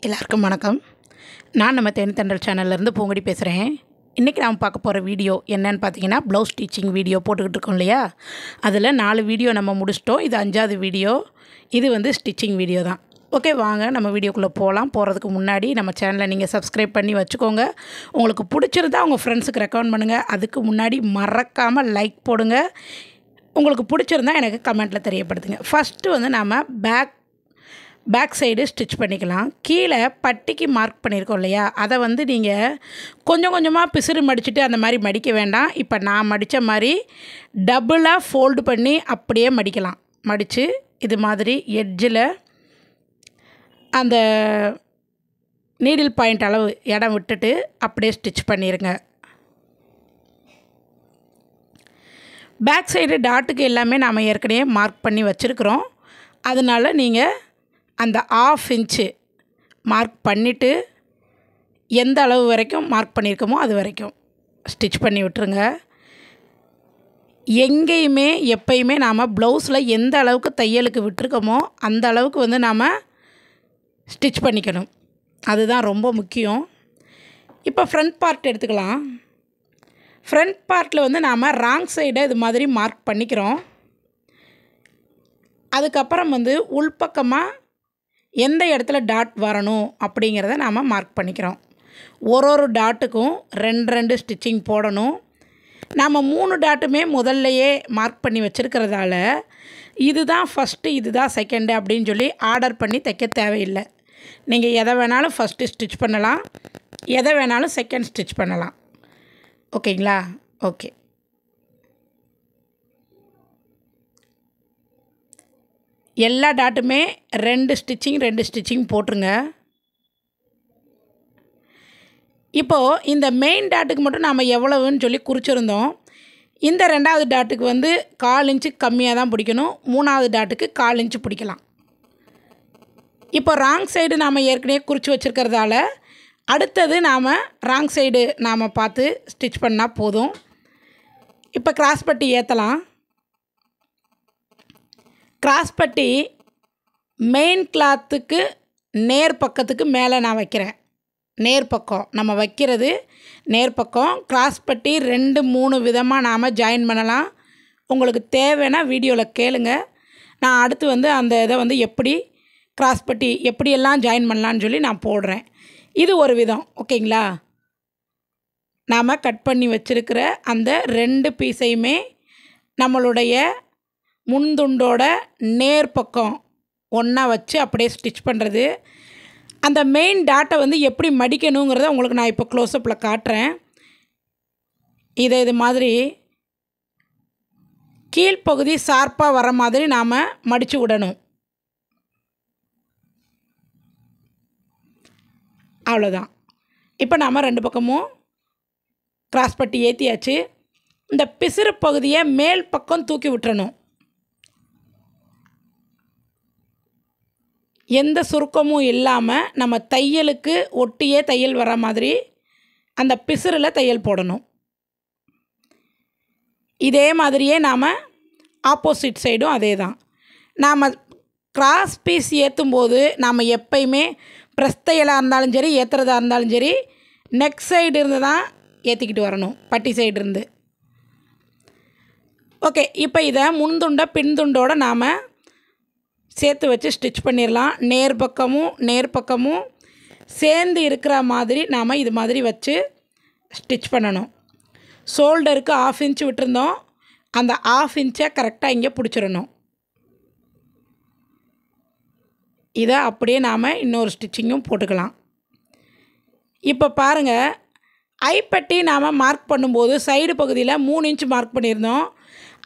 எல்லாருக்கும் வணக்கம். நான் நம்ம Thendral சேனல்லேருந்து பூங்கடி பேசுகிறேன். இன்றைக்கி நாம் பார்க்க போகிற வீடியோ என்னன்னு பார்த்தீங்கன்னா, ப்ளவுஸ் ஸ்டிச்சிங் வீடியோ போட்டுக்கிட்டு இருக்கோம் இல்லையா, அதில் 4 வீடியோ நம்ம முடிச்சிட்டோம். இது 5வது வீடியோ. இது வந்து ஸ்டிச்சிங் வீடியோ தான். ஓகே, வாங்க நம்ம வீடியோக்குள்ளே போகலாம். போகிறதுக்கு முன்னாடி நம்ம சேனலை நீங்கள் சப்ஸ்கிரைப் பண்ணி வச்சுக்கோங்க. உங்களுக்கு பிடிச்சிருந்தா உங்கள் ஃப்ரெண்ட்ஸுக்கு ரெக்கமெண்ட் பண்ணுங்கள். அதுக்கு முன்னாடி மறக்காமல் லைக் போடுங்க. உங்களுக்கு பிடிச்சிருந்தா எனக்கு கமெண்ட்டில் தெரியப்படுத்துங்க. ஃபஸ்ட்டு வந்து நாம் பேக் சைடு ஸ்டிச் பண்ணிக்கலாம். கீழே பட்டிக்கு மார்க் பண்ணியிருக்கோம் இல்லையா, அதை வந்து நீங்கள் கொஞ்சம் கொஞ்சமாக பிசுறு மடிச்சுட்டு அந்த மாதிரி மடிக்க வேண்டாம். இப்போ நான் மடித்த மாதிரி டபுளாக ஃபோல்டு பண்ணி அப்படியே மடிக்கலாம். மடித்து இது மாதிரி எட்ஜில் அந்த நீடில் பாயிண்ட் அளவு இடம் விட்டுட்டு அப்படியே ஸ்டிச் பண்ணிடுங்க. பேக் சைடு டாட்டுக்கு எல்லாமே நாம் ஏற்கனவே மார்க் பண்ணி வச்சுருக்குறோம். அதனால் நீங்கள் அந்த 1/2 இன்ச்சு மார்க் பண்ணிவிட்டு எந்த அளவு வரைக்கும் மார்க் பண்ணியிருக்கோமோ அது வரைக்கும் ஸ்டிச் பண்ணி விட்டுருங்க. எங்கேயுமே எப்பயுமே நாம் ப்ளவுஸில் எந்த அளவுக்கு தையலுக்கு விட்டுருக்கோமோ அந்த அளவுக்கு வந்து நாம் ஸ்டிச் பண்ணிக்கணும். அதுதான் ரொம்ப முக்கியம். இப்போ ஃப்ரண்ட் பார்ட் எடுத்துக்கலாம். ஃப்ரண்ட் பார்ட்டில் வந்து நாம் ராங் சைடை இது மாதிரி மார்க் பண்ணிக்கிறோம். அதுக்கப்புறம் வந்து உள்பக்கமாக எந்த இடத்துல டாட் வரணும் அப்படிங்கிறத நாம் மார்க் பண்ணிக்கிறோம். ஒரு டாட்டுக்கும் 2 ஸ்டிச்சிங் போடணும். நாம் 3 டாட்டுமே முதல்லையே மார்க் பண்ணி வச்சுருக்கிறதால இதுதான் ஃபஸ்ட்டு, இதுதான் செகண்டு அப்படின்னு சொல்லி ஆர்டர் பண்ணி தைக்க தேவையில்லை. நீங்கள் எதை வேணாலும் ஃபஸ்ட்டு ஸ்டிச் பண்ணலாம், எதை வேணாலும் செகண்ட் ஸ்டிச் பண்ணலாம். ஓகேங்களா? ஓகே. எல்லா டாட்டுமே 2 ஸ்டிச்சிங் போட்டுருங்க. இப்போது இந்த மெயின் டாட்டுக்கு மட்டும் நாம் எவ்வளவுன்னு சொல்லி குறிச்சிருந்தோம். இந்த 2வது டாட்டுக்கு வந்து 1/4 இன்ச்சு கம்மியாக தான் பிடிக்கணும். 3வது டாட்டுக்கு 1/4 இன்ச்சு பிடிக்கலாம். இப்போ ராங் சைடு நாம் ஏற்கனவே குறித்து வச்சுருக்கிறதால அடுத்தது நாம் ராங் சைடு நாம் பார்த்து ஸ்டிச் பண்ணால் போதும். இப்போ கிராஸ் பட்டி ஏற்றலாம். கிராஸ் பட்டி மெயின் கிளாத்துக்கு நேர் பக்கத்துக்கு மேலே நான் வைக்கிறேன். நேர் பக்கம் நம்ம வைக்கிறது நேர் பக்கம். கிராஸ் பட்டி 2-3 விதமாக நாம் ஜாயின் பண்ணலாம். உங்களுக்கு தேவைன்னா வீடியோவில் கேளுங்க. நான் அடுத்து வந்து அந்த இதை வந்து எப்படி கிராஸ் பட்டி எப்படியெல்லாம் ஜாயின் பண்ணலான்னு சொல்லி நான் போடுறேன். இது ஒரு விதம். ஓகேங்களா? நாம் கட் பண்ணி வச்சுருக்கிற அந்த 2 பீஸையுமே நம்மளுடைய முன்துண்டோட நேர் பக்கம் ஒன்றா வச்சு அப்படியே ஸ்டிச் பண்ணுறது. அந்த மெயின் டாட்டை வந்து எப்படி மடிக்கணுங்கிறத உங்களுக்கு நான் இப்போ க்ளோஸ்அப்பில் காட்டுறேன். இது மாதிரி கீழ்ப்பகுதி ஷார்ப்பாக வர மாதிரி நாம் மடித்து விடணும். அவ்வளோதான். இப்போ நாம் 2 பக்கமும் கிராஸ் பட்டி ஏற்றியாச்சு. இந்த பிசுறு பகுதியை மேல் பக்கம் தூக்கி விட்டுறணும். எந்த சுருக்கமும் இல்லாமல் நம்ம தையலுக்கு ஒட்டியே தையல் வர மாதிரி அந்த பிசுறில் தையல் போடணும். இதே மாதிரியே நாம் ஆப்போசிட் சைடும் அதே தான். நாம் கிராஸ் பீஸ் ஏற்றும்போது நாம் எப்பயுமே ப்ரெஸ் தையலாக இருந்தாலும் சரி, ஏற்றுறதா இருந்தாலும் சரி, நெக் சைடு இருந்து தான் ஏற்றிக்கிட்டு வரணும், பட்டி சைடு இருந்து. ஓகே. இப்போ இதை முன்துண்டை பின்துண்டோடு நாம் சேர்த்து வச்சு ஸ்டிச் பண்ணிடலாம். நேர் பக்கமும் சேர்ந்து இருக்கிற மாதிரி நாம் இது மாதிரி வச்சு ஸ்டிச் பண்ணணும். ஷோல்டருக்கு 1/2 இன்ச்சு விட்டுருந்தோம். அந்த 1/2 இன்ச்சை கரெக்டாக இங்கே பிடிச்சிடணும். இதை அப்படியே நாம் இன்னொரு ஸ்டிச்சிங்கும் போட்டுக்கலாம். இப்போ பாருங்கள், ஐப்பட்டி நாம் மார்க் பண்ணும்போது சைடு பகுதியில் 3 இன்ச்சு மார்க் பண்ணியிருந்தோம்.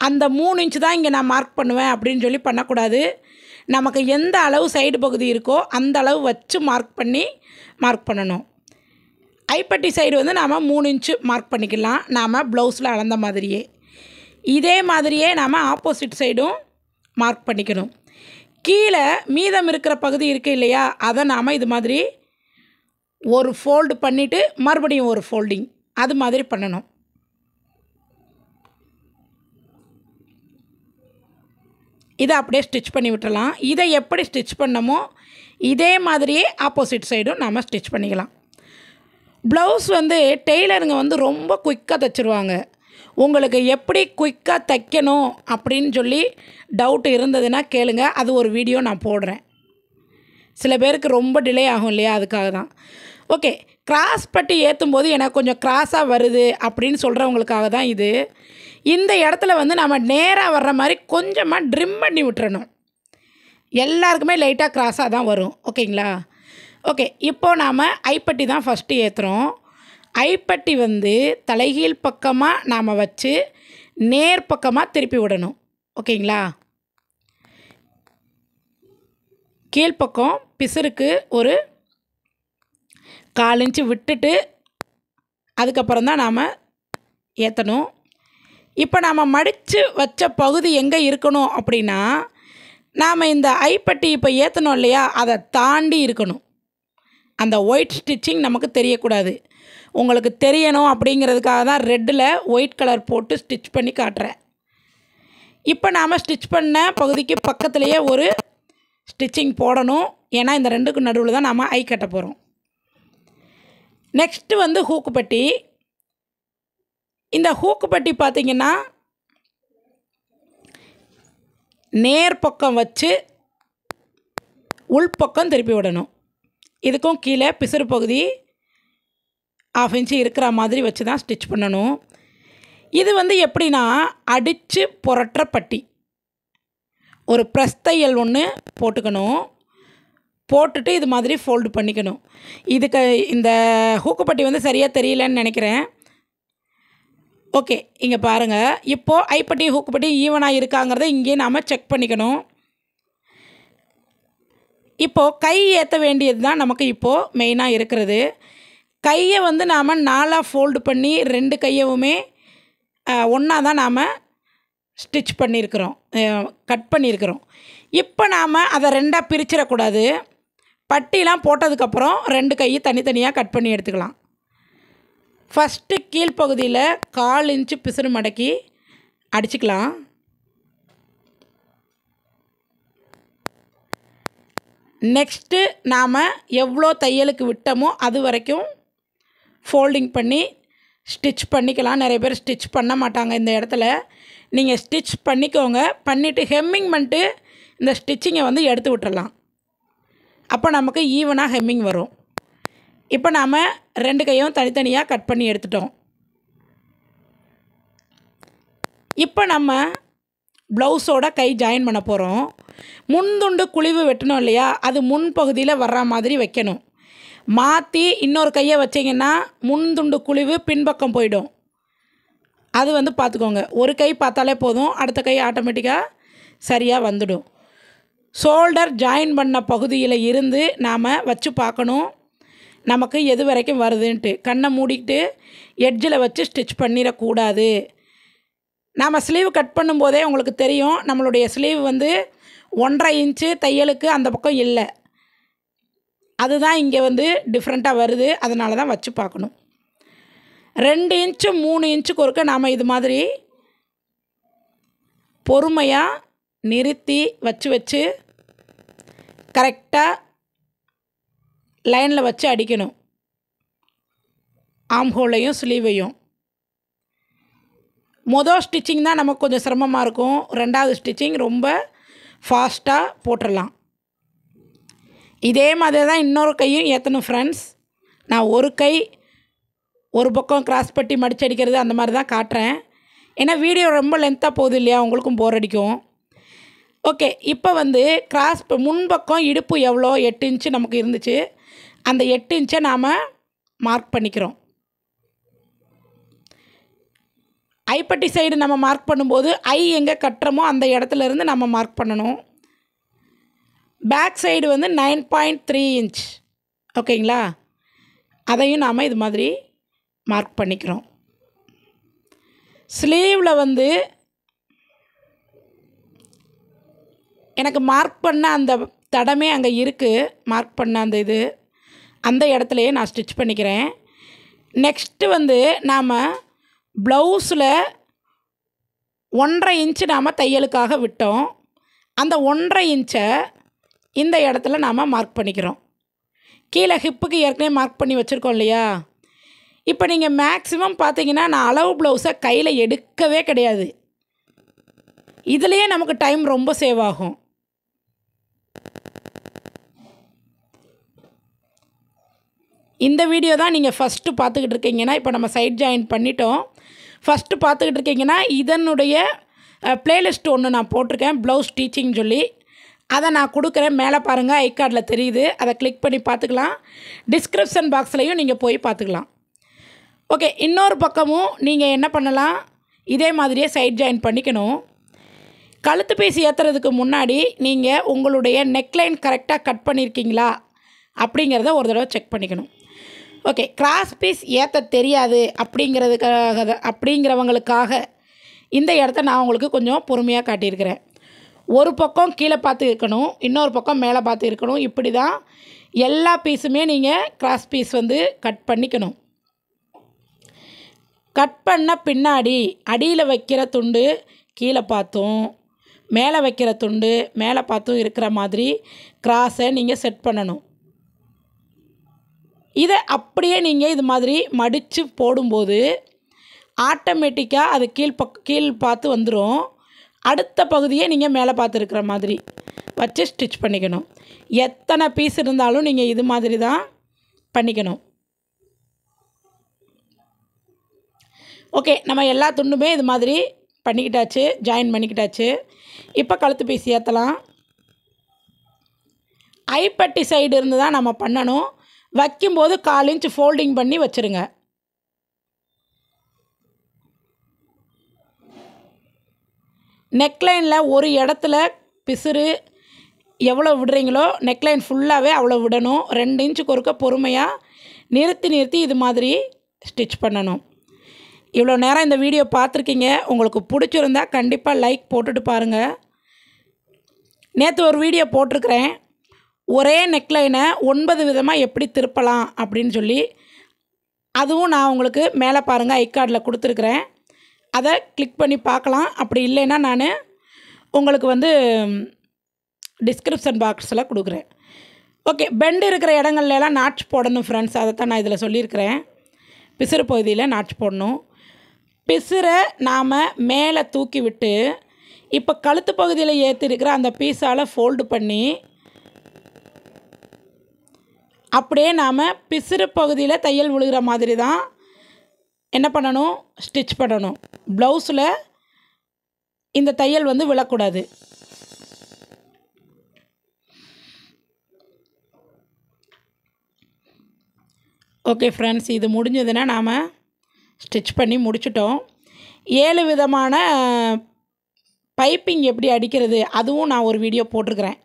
அந்த 3 இன்ச்சு தான் இங்கே நான் மார்க் பண்ணுவேன் அப்படின்னு சொல்லி பண்ணக்கூடாது. நமக்கு எந்த அளவு சைடு பகுதி இருக்கோ அந்த அளவு வச்சு மார்க் பண்ணணும். ஐப்பட்டி சைடு வந்து நாம் 3 இன்ச்சு மார்க் பண்ணிக்கலாம், நாம் ப்ளவுஸில் அளந்த மாதிரியே. இதே மாதிரியே நாம் ஆப்போசிட் சைடும் மார்க் பண்ணிக்கணும். கீழே மீதம் இருக்கிற பகுதி இருக்குது இல்லையா, அதை நாம் இது மாதிரி ஒரு ஃபோல்டு பண்ணிவிட்டு மறுபடியும் ஒரு ஃபோல்டிங் அது மாதிரி பண்ணணும். இதை அப்படியே ஸ்டிச் பண்ணி விட்டுறலாம். இதை எப்படி ஸ்டிச் பண்ணமோ இதே மாதிரியே ஆப்போசிட் சைடும் நாம் ஸ்டிச் பண்ணிக்கலாம். ப்ளவுஸ் வந்து டெய்லருங்க வந்து ரொம்ப குயிக்காக தைச்சிருவாங்க. உங்களுக்கு எப்படி குயிக்காக தைக்கணும் அப்படின்னு சொல்லி டவுட் இருந்ததுன்னா கேளுங்க, அது ஒரு வீடியோ நான் போடுறேன். சில பேருக்கு ரொம்ப டிலே ஆகும் இல்லையா, அதுக்காக தான். ஓகே, கிராஸ் பட்டி ஏற்றும் போது எனக்கு கொஞ்சம் கிராஸாக வருது அப்படின்னு சொல்கிறவங்களுக்காக தான் இது. இந்த இடத்துல வந்து நம்ம நேராக வர்ற மாதிரி கொஞ்சமாக ட்ரிம் பண்ணி விட்டுறணும். எல்லாருக்குமே லைட்டாக கிராஸாக தான் வரும். ஓகேங்களா? ஓகே, இப்போது நாம் ஐப்பட்டி தான் ஃபஸ்ட்டு ஏற்றுறோம். ஐப்பட்டி வந்து தலைகீழ் பக்கமாக நாம் வச்சு நேர் பக்கமாக திருப்பி விடணும். ஓகேங்களா? கீழ்ப்பக்கம் பிசுருக்கு ஒரு 4 இன்ச்சு விட்டுட்டு அதுக்கப்புறம் தான் நாம் ஏற்றணும். இப்போ நாம் மடித்து வச்ச பகுதி எங்கே இருக்கணும் அப்படின்னா, நாம் இந்த ஐப்பட்டி இப்போ ஏற்றணும் இல்லையா, அதை தாண்டி இருக்கணும். அந்த ஒயிட் ஸ்டிச்சிங் நமக்கு தெரியக்கூடாது. உங்களுக்கு தெரியணும் அப்படிங்கிறதுக்காக தான் ரெட்டில் ஒயிட் கலர் போட்டு ஸ்டிச் பண்ணி காட்டுறேன். இப்போ நாம் ஸ்டிச் பண்ண பகுதிக்கு பக்கத்துலேயே ஒரு ஸ்டிச்சிங் போடணும். ஏன்னா இந்த ரெண்டுக்கு நடுவில் தான் நாம் ஐ கட்ட போகிறோம். நெக்ஸ்ட்டு வந்து ஹூக்கு பட்டி. இந்த ஹூக்கு பட்டி பார்த்திங்கன்னா நேர் பக்கம் வச்சு உள்பக்கம் திருப்பி விடணும். இதுக்கும் கீழே பிசுறு பகுதி 1/2 இன்ச்சு இருக்கிற மாதிரி வச்சு தான் ஸ்டிச் பண்ணணும். இது வந்து எப்படின்னா அடித்து புரட்டுற பட்டி. ஒரு ப்ரெஸ் தையல் ஒன்று போட்டுக்கணும். போட்டுட்டு இது மாதிரி ஃபோல்டு பண்ணிக்கணும். இதுக்கு இந்த ஹூக்கு பட்டி வந்து சரியாக தெரியலன்னு நினைக்கிறேன். ஓகே, இங்கே பாருங்கள். இப்போது ஐப்பட்டி ஹூக்கு பட்டி ஈவனாக இருக்காங்கிறத இங்கேயே நாம் செக் பண்ணிக்கணும். இப்போது கை ஏற்ற வேண்டியது தான் நமக்கு இப்போது மெயினாக இருக்கிறது. கையை வந்து நாம் 4ஆக ஃபோல்டு பண்ணி 2 கையவுமே ஒன்றா தான் நாம் ஸ்டிச் பண்ணியிருக்கிறோம், கட் பண்ணியிருக்கிறோம். இப்போ நாம் அதை 2ஆக பிரிச்சிடக்கூடாது. பட்டிலாம் போட்டதுக்கப்புறம் 2 கையை தனித்தனியாக கட் பண்ணி எடுத்துக்கலாம். ஃபஸ்ட்டு கீழ்ப்பகுதியில் 1/4 இன்ச்சு பிசுறு மடக்கி அடிச்சுக்கலாம். நெக்ஸ்ட்டு நாம் எவ்வளோ தையலுக்கு விட்டோமோ அது வரைக்கும் ஃபோல்டிங் பண்ணி ஸ்டிச் பண்ணிக்கலாம். நிறைய பேர் ஸ்டிச் பண்ண மாட்டாங்க. இந்த இடத்துல நீங்கள் ஸ்டிச் பண்ணிக்கோங்க. பண்ணிவிட்டு ஹெம்மிங் பண்ணிட்டு இந்த ஸ்டிச்சிங்கை வந்து எடுத்து விட்டுறலாம். அப்போ நமக்கு ஈவனாக ஹெம்மிங் வரும். இப்போ நாம் 2 கையும் தனித்தனியாக கட் பண்ணி எடுத்துட்டோம். இப்போ நம்ம ப்ளவுஸோட கை ஜாயின் பண்ண போகிறோம். முன்துண்டு குழிவு வெட்டணும் இல்லையா, அது முன்பகுதியில் வர்ற மாதிரி வைக்கணும். மாற்றி இன்னொரு கையை வச்சிங்கன்னா முன்துண்டு குழிவு பின்பக்கம் போயிடும். அது வந்து பார்த்துக்கோங்க. ஒரு கை பார்த்தாலே போதும், அடுத்த கை ஆட்டோமேட்டிக்காக சரியாக வந்துடும். ஷோல்டர் ஜாயின் பண்ண பகுதியில் இருந்து நாம் வச்சு பார்க்கணும் நமக்கு எது வரைக்கும் வருதுன்ட்டு. கண்ணை மூடிக்கிட்டு எட்ஜில் வச்சு ஸ்டிச் பண்ணிடக்கூடாது. நாம் ஸ்லீவ் கட் பண்ணும்போதே உங்களுக்கு தெரியும், நம்மளுடைய ஸ்லீவ் வந்து 1.5 இன்ச்சு தையலுக்கு அந்த பக்கம் இல்லை. அதுதான் இங்கே வந்து டிஃப்ரெண்ட்டாக வருது. அதனால தான் வச்சு பார்க்கணும். 2 இன்ச்சு 3 இன்ச்சுக்கு ஒருக்க நாம் இது மாதிரி பொறுமையாக நிறுத்தி வச்சு கரெக்டாக லைனில் வச்சு அடிக்கணும். ஆம்ஹோலையும் ஸ்லீவையும். மொதல் ஸ்டிச்சிங் தான் நமக்கு கொஞ்சம் சிரமமாக இருக்கும். 2வது ஸ்டிச்சிங் ரொம்ப ஃபாஸ்ட்டாக போட்டுடலாம். இதே மாதிரி தான் இன்னொரு கையும் ஏற்றணும் ஃப்ரெண்ட்ஸ். நான் ஒரு கை ஒரு பக்கம் கிராஸ் பட்டி மடித்து அடிக்கிறது அந்த மாதிரி தான் காட்டுறேன். ஏன்னா வீடியோ ரொம்ப லென்த்தாக போகுது இல்லையா, உங்களுக்கும் போர் அடிக்கும். ஓகே, இப்போ வந்து கிராஸ் முன்பக்கம் இடுப்பு எவ்வளோ 8 இன்ச்சு நமக்கு இருந்துச்சு. அந்த 8 இன்ச்சை நாம் மார்க் பண்ணிக்கிறோம். ஐப்பட்டி சைடு நம்ம மார்க் பண்ணும்போது ஐ எங்கே கட்டுறோமோ அந்த இடத்துல இருந்து நம்ம மார்க் பண்ணணும். பேக் சைடு வந்து 9.3 இன்ச். ஓகேங்களா? அதையும் நாம் இது மாதிரி மார்க் பண்ணிக்கிறோம். ஸ்லீவில் வந்து எனக்கு மார்க் பண்ண அந்த தடமே அங்கே இருக்குது. மார்க் பண்ண அந்த இது அந்த இடத்துலையே நான் ஸ்டிச் பண்ணிக்கிறேன். நெக்ஸ்ட்டு வந்து நாம் ப்ளவுஸில் 1.5 இன்ச்சு நாம் தையலுக்காக விட்டோம். அந்த 1.5 இன்ச்சை இந்த இடத்துல நாம் மார்க் பண்ணிக்கிறோம். கீழே ஹிப்புக்கு ஏற்கனவே மார்க் பண்ணி வச்சுருக்கோம் இல்லையா? இப்போ நீங்கள் மேக்ஸிமம் பார்த்தீங்கன்னா நான் அளவு ப்ளவுஸை கையில் எடுக்கவே கிடையாது. இதுலேயே நமக்கு டைம் ரொம்ப சேவ் ஆகும். இந்த வீடியோ தான் நீங்கள் ஃபஸ்ட்டு பார்த்துக்கிட்டு இருக்கீங்கன்னா, இப்போ நம்ம சைட் ஜாயின் பண்ணிட்டோம். ஃபஸ்ட்டு பார்த்துக்கிட்டு இருக்கீங்கன்னா இதனுடைய ப்ளேலிஸ்ட் ஒன்று நான் போட்டிருக்கேன், ப்ளவுஸ் டீச்சிங் சொல்லி. அதை நான் கொடுக்குறேன், மேலே பாருங்கள் ஐகார்டில் தெரியுது. அதை கிளிக் பண்ணி பார்த்துக்கலாம். டிஸ்கிரிப்ஷன் பாக்ஸ்லையும் நீங்கள் போய் பார்த்துக்கலாம். ஓகே, இன்னொரு பக்கமும் நீங்கள் என்ன பண்ணலாம், இதே மாதிரியே சைட் ஜாயின் பண்ணிக்கணும். கழுத்து பீஸ் ஏற்றுறதுக்கு முன்னாடி நீங்கள் உங்களுடைய நெக்லைன் கரெக்டாக கட் பண்ணியிருக்கீங்களா அப்படிங்கிறத ஒரு தடவை செக் பண்ணிக்கணும். ஓகே, கிராஸ் பீஸ் ஏற்ற தெரியாது அப்படிங்கிறவங்களுக்காக இந்த இடத்த நான் உங்களுக்கு கொஞ்சம் பொறுமையாக காட்டியிருக்கிறேன். ஒரு பக்கம் கீழே பார்த்து இருக்கணும், இன்னொரு பக்கம் மேலே பார்த்து இருக்கணும். இப்படி தான் எல்லா பீஸுமே நீங்கள் கிராஸ் பீஸ் கட் பண்ணிக்கணும். கட் பண்ண பின்னாடி அடியில் வைக்கிற துண்டு கீழே பார்த்தும், மேலே வைக்கிற துண்டு மேலே பார்த்தும் இருக்கிற மாதிரி கிராஸை நீங்கள் செட் பண்ணணும். இதை அப்படியே நீங்கள் இது மாதிரி மடித்து போடும்போது ஆட்டோமேட்டிக்காக அது கீழ் பார்த்து வந்துடும். அடுத்த பகுதியை நீங்கள் மேலே பார்த்து இருக்கிற மாதிரி வச்சு ஸ்டிச் பண்ணிக்கணும். எத்தனை பீஸ் இருந்தாலும் நீங்கள் இது மாதிரி தான் பண்ணிக்கணும். ஓகே, நம்ம எல்லா துண்டுமே இது மாதிரி பண்ணிக்கிட்டாச்சு, ஜாயின் பண்ணிக்கிட்டாச்சு. இப்போ கழுத்து பீஸ் ஏற்றலாம். ஐப்பட்டி சைடு இருந்து தான் நம்ம பண்ணணும். வைக்கும்போது 1/4 இன்ச் ஃபோல்டிங் பண்ணி வச்சுருங்க. நெக்லைனில் ஒரு இடத்துல பிசுறு எவ்வளோ விடுறீங்களோ நெக்லைன் ஃபுல்லாகவே அவ்வளோ விடணும். 2 இன்ச்சுக்கு ஒருக்க பொறுமையாக நிறுத்தி இது மாதிரி ஸ்டிச் பண்ணணும். இவ்வளோ நேரம் இந்த வீடியோ பார்த்துருக்கீங்க. உங்களுக்கு பிடிச்சிருந்தா கண்டிப்பாக லைக் போட்டுட்டு பாருங்கள். நேற்று ஒரு வீடியோ போட்டிருக்கிறேன், ஒரே நெக்லைனை 9 விதமாக எப்படி திருப்பலாம் அப்படின்னு சொல்லி. அதுவும் நான் உங்களுக்கு மேலே பாருங்கள் ஐகார்டில் கொடுத்துருக்குறேன். அதை கிளிக் பண்ணி பார்க்கலாம். அப்படி இல்லைன்னா நான் உங்களுக்கு டிஸ்கிரிப்ஷன் பாக்ஸில் கொடுக்குறேன். ஓகே, பெண்டு இருக்கிற இடங்கள்லாம் நாட்ச் போடணும் ஃப்ரெண்ட்ஸ். அதை தான் நான் இதில் சொல்லியிருக்கிறேன். பிசுறு பகுதியில் நாட்ச் போடணும். பிசுரை நாம் மேலே தூக்கி விட்டு இப்போ கழுத்து பகுதியில் ஏற்றிருக்கிற அந்த பீஸால் ஃபோல்டு பண்ணி அப்படியே நாம் பிசுறு பகுதியில் தையல் விழுகிற மாதிரி தான் என்ன பண்ணணும், ஸ்டிச் பண்ணணும். ப்ளவுஸில் இந்த தையல் விழக்கூடாது. ஓகே ஃப்ரெண்ட்ஸ், இது முடிஞ்சதுன்னா நாம் ஸ்டிச் பண்ணி முடிச்சிட்டோம். 7 விதமான பைப்பிங் எப்படி அடிக்கிறது அதுவும் நான் ஒரு வீடியோ போட்டிருக்கிறேன்.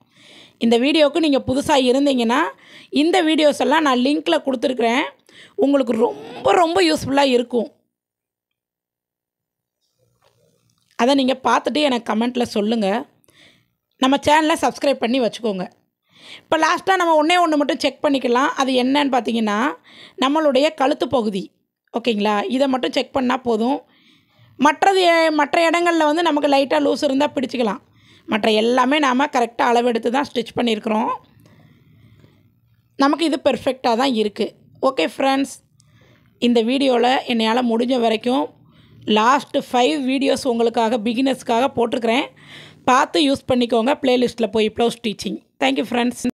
இந்த வீடியோவுக்கு நீங்கள் புதுசாக இருந்தீங்கன்னா இந்த வீடியோஸ் எல்லாம் நான் லிங்க்கில் கொடுத்துருக்குறேன். உங்களுக்கு ரொம்ப ரொம்ப யூஸ்ஃபுல்லாக இருக்கும். அதை நீங்கள் பார்த்துட்டு எனக்கு கமெண்ட்டில் சொல்லுங்கள். நம்ம சேனலை சப்ஸ்கிரைப் பண்ணி வச்சுக்கோங்க. இப்போ லாஸ்ட்டாக நம்ம ஒன்று மட்டும் செக் பண்ணிக்கலாம். அது என்னன்னு பார்த்தீங்கன்னா நம்மளுடைய கழுத்து பகுதி. ஓகேங்களா, இதை மட்டும் செக் பண்ணால் போதும். மற்ற இடங்களில் நமக்கு லைட்டாக லூஸ் இருந்தால் பிடிச்சிக்கலாம். மற்ற எல்லாமே நாம் கரெக்டாக அளவெடுத்து தான் ஸ்டிச் பண்ணியிருக்கிறோம். நமக்கு இது பெர்ஃபெக்டாக தான் இருக்குது. ஓகே ஃப்ரெண்ட்ஸ், இந்த வீடியோவில் என்னால் முடிஞ்ச வரைக்கும் லாஸ்ட்டு 5 வீடியோஸ் உங்களுக்காக பிகினர்ஸ்க்காக போட்டிருக்கிறேன். பார்த்து யூஸ் பண்ணிக்கோங்க. ப்ளேலிஸ்ட்டில் போய் ப்ளவுஸ் டீச்சிங். Thank you friends.